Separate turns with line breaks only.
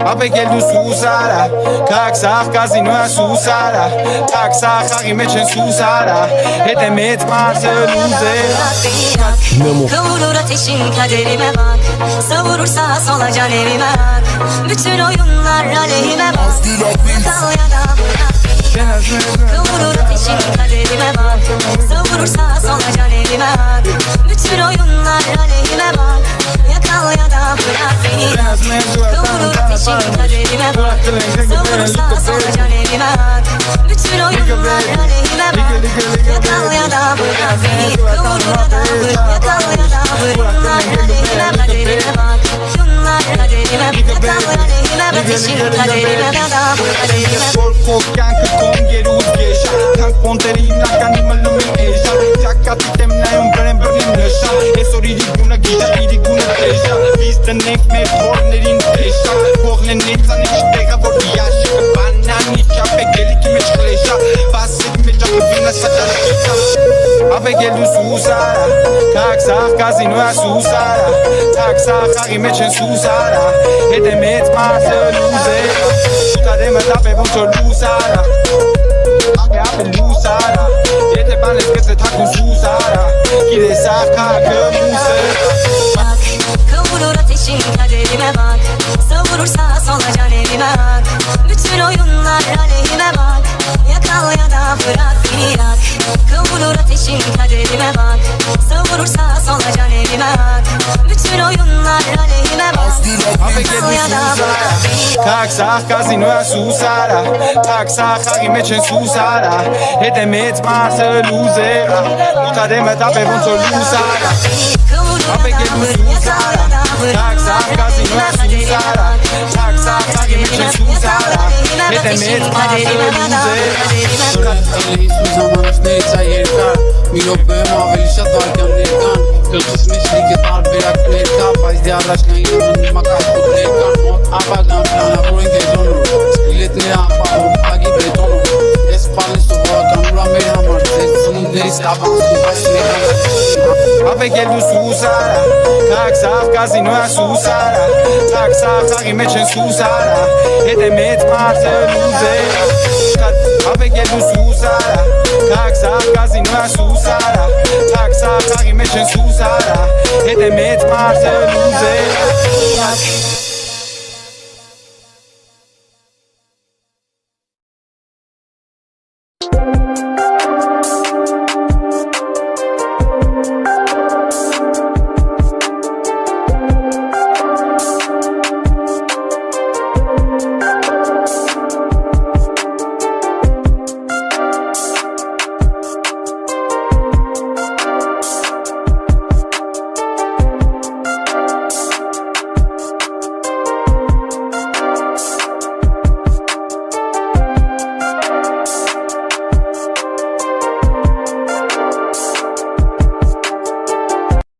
Ape geldu susara Kaksak gazino susara Kaksak hagime çen susara Edemet marse luze
Kavurur ateşin kaderime bak. Savurursa sola can evime bak. Bütün oyunlar aleyhime bak. Yakal ya da bırak beni. Kavurur ateşin kaderime bak. Savurursa sola can evime bak. Bütün oyunlar aleyhime bak. Yakal ya da bırak beni. Kavurur ateşin kaderime bak. Savurursa sola can evime bak. Bütün oyunlar aleyhime bak. Yakal ya da bırak beni. Kavurur ya da bırak. Yakal ya da bırak. Bunlar aleyhime kaderime bak. Şunlar kaderime bak. Yakal aleyhime ateşin kaderime ya da kaderime.
Korkan kıkom geri uzgeşa Tank ponterin lakan imalumin eşa Jakat itemna un brem berlin nöşa Esori diguna gida idiguna teşa Biz de nek med hornerin teşa Kohlen netan iştega vor diyaşa Banan iça pekeli kime çıkleşa Bahsedime çapı bina saçarışa Ape geldu susara Kaksak gazinoya susara Kaksak hagime çen susara Edemet marse luze Demet ape buncho lusara Ape lusara Yete banes que se takun susara Gide saka gömuse
Kavurur ateşin kaderime bak. Savurursa sola can evime bak. Bütün oyunlar aleyhime bak. Yakal ya da bırak beni yak. Kavurur ateşin kaderime bak. Savurursa sola can evime bak. Bütün oyunlar aleyhime bak.
Ape
Yakal
geldu
ya da bırak beni yak.
susara Kaksak gazinoya susara Kaksak hagime çen susara Edemet marse luzera Muta demet ape buncho lusara Ape geldu susara Kaksak gazinoya susara Kaksak hagime çen susara Edemet marse luzera
Hiçbir zaman üstüne yerden Milopem aveli şatlarken nereden Kırkısmış liket arbeyak nereden Faiz araçla yılın makas kutlerken Mot apagan plana burin gezonu Skillet ne apa opa gibi tonu Espalli soğuğa kamura merhamar Sesinin deri taban Subas merhamar
Ape geldu susara Kaksak gazinoya susara Kaksak hagime çen susara Edemet marse luzera Ape geldu susara Kaksak gazinoya susara Kaksak hagime çen susara Edemet marse luzera